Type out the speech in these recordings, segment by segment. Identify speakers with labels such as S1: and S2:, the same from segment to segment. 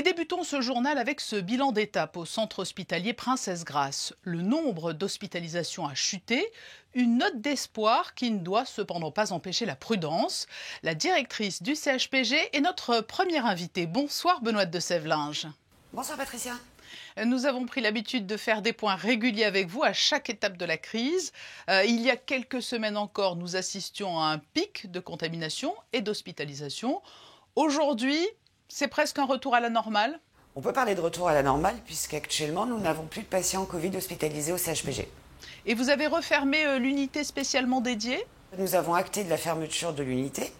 S1: Débutons ce journal avec ce bilan d'étape au centre hospitalier Princesse Grasse. Le nombre d'hospitalisations a chuté, une note d'espoir qui ne doit cependant pas empêcher la prudence. La directrice du CHPG est notre première invitée. Bonsoir Benoît de Sèvlinges.
S2: Bonsoir Patricia.
S1: Nous avons pris l'habitude de faire des points réguliers avec vous à chaque étape de la crise. Il y a quelques semaines encore, nous assistions à un pic de contamination et d'hospitalisation. Aujourd'hui, c'est presque un retour à la normale.
S2: On peut parler de retour à la normale puisqu'actuellement, nous n'avons plus de patients Covid hospitalisés au CHPG.
S1: Et vous avez refermé l'unité spécialement dédiée ?
S2: Nous avons acté de la fermeture de l'unité.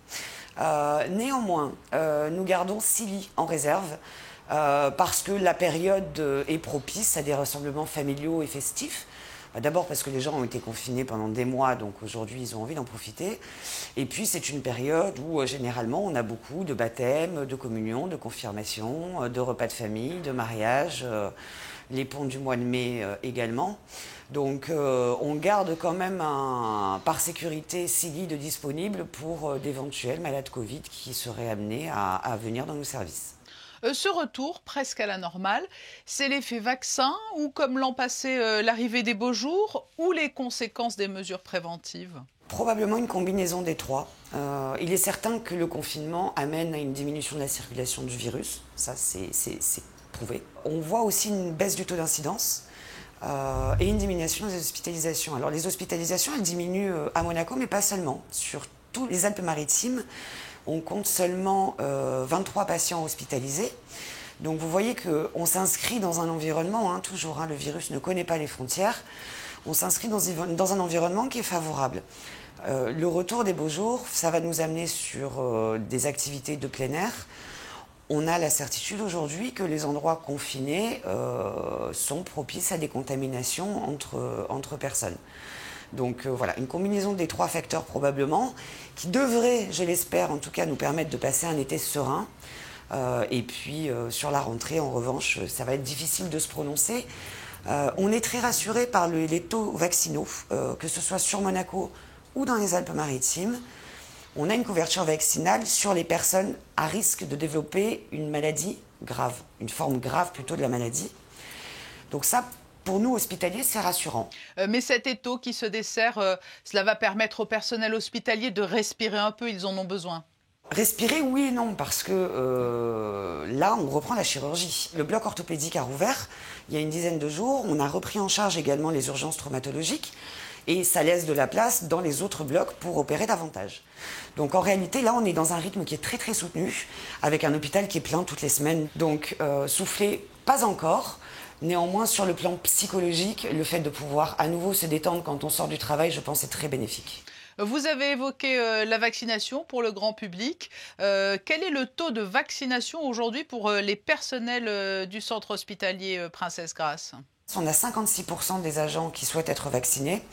S2: Néanmoins, nous gardons 6 lits en réserve parce que la période est propice à des rassemblements familiaux et festifs. D'abord parce que les gens ont été confinés pendant des mois, donc aujourd'hui ils ont envie d'en profiter. Et puis c'est une période où généralement on a beaucoup de baptêmes, de communions, de confirmations, de repas de famille, de mariages, les ponts du mois de mai également. Donc on garde quand même par sécurité 6 lits de disponibles pour d'éventuels malades Covid qui seraient amenés à venir dans nos services.
S1: Ce retour presque à la normale, c'est l'effet vaccin ou comme l'an passé l'arrivée des beaux jours ou les conséquences des mesures préventives ?
S2: Probablement une combinaison des trois. Il est certain que le confinement amène à une diminution de la circulation du virus, ça c'est prouvé. On voit aussi une baisse du taux d'incidence et une diminution des hospitalisations. Alors les hospitalisations elles diminuent à Monaco mais pas seulement, sur tous les Alpes-Maritimes. On compte seulement 23 patients hospitalisés. Donc vous voyez qu'on s'inscrit dans un environnement, toujours, le virus ne connaît pas les frontières, on s'inscrit dans un environnement qui est favorable. Le retour des beaux jours, ça va nous amener sur des activités de plein air. On a la certitude aujourd'hui que les endroits confinés sont propices à des contaminations entre personnes. Donc voilà, une combinaison des trois facteurs probablement, qui devrait, je l'espère en tout cas, nous permettre de passer un été serein. Et puis sur la rentrée, en revanche, ça va être difficile de se prononcer. On est très rassuré par les taux vaccinaux, que ce soit sur Monaco ou dans les Alpes-Maritimes. On a une couverture vaccinale sur les personnes à risque de développer une maladie grave, une forme grave plutôt de la maladie. Donc ça, pour nous, hospitaliers, c'est rassurant.
S1: Mais cet étau qui se dessert, cela va permettre au personnel hospitalier de respirer un peu, ils en ont besoin.
S2: Respirer, oui et non, parce que là, on reprend la chirurgie. Le bloc orthopédique a rouvert il y a une dizaine de jours. On a repris en charge également les urgences traumatologiques. Et ça laisse de la place dans les autres blocs pour opérer davantage. Donc en réalité, là, on est dans un rythme qui est très très soutenu, avec un hôpital qui est plein toutes les semaines. Donc souffler, pas encore. Néanmoins, sur le plan psychologique, le fait de pouvoir à nouveau se détendre quand on sort du travail, je pense, est très bénéfique.
S1: Vous avez évoqué la vaccination pour le grand public. Quel est le taux de vaccination aujourd'hui pour les personnels du centre hospitalier Princesse Grasse ?
S2: On a 56% des agents qui souhaitent être vaccinés.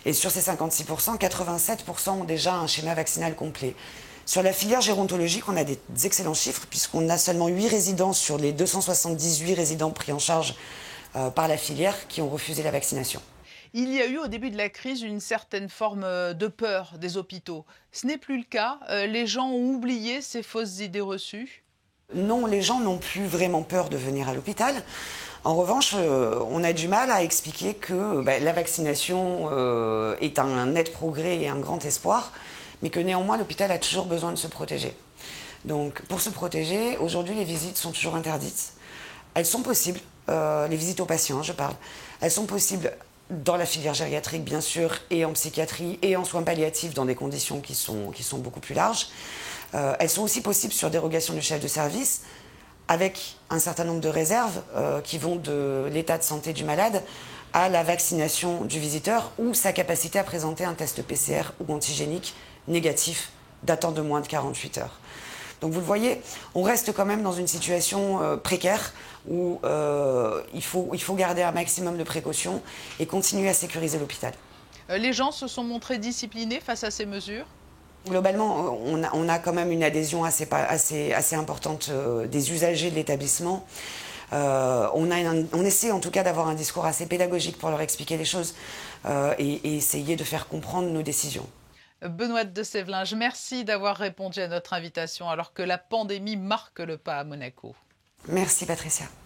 S2: Et sur ces 56%, 87% ont déjà un schéma vaccinal complet. Sur la filière gérontologique, on a des excellents chiffres puisqu'on a seulement 8 résidents sur les 278 résidents pris en charge par la filière qui ont refusé la vaccination.
S1: Il y a eu au début de la crise une certaine forme de peur des hôpitaux. Ce n'est plus le cas. Les gens ont oublié ces fausses idées reçues.
S2: Non, les gens n'ont plus vraiment peur de venir à l'hôpital. En revanche, on a du mal à expliquer que la vaccination est un net progrès et un grand espoir, mais que néanmoins l'hôpital a toujours besoin de se protéger. Donc pour se protéger, aujourd'hui les visites sont toujours interdites. Elles sont possibles, les visites aux patients, je parle. Elles sont possibles dans la filière gériatrique bien sûr, et en psychiatrie, et en soins palliatifs dans des conditions qui sont beaucoup plus larges. Elles sont aussi possibles sur dérogation du chef de service, avec un certain nombre de réserves qui vont de l'état de santé du malade à la vaccination du visiteur ou sa capacité à présenter un test PCR ou antigénique négatif datant de moins de 48 heures. Donc vous le voyez, on reste quand même dans une situation précaire où il faut garder un maximum de précautions et continuer à sécuriser l'hôpital.
S1: Les gens se sont montrés disciplinés face à ces mesures ?
S2: Globalement, on a quand même une adhésion assez importante des usagers de l'établissement. On essaie en tout cas d'avoir un discours assez pédagogique pour leur expliquer les choses et essayer de faire comprendre nos décisions.
S1: Benoît de Sèvlinges, merci d'avoir répondu à notre invitation alors que la pandémie marque le pas à Monaco.
S2: Merci Patricia.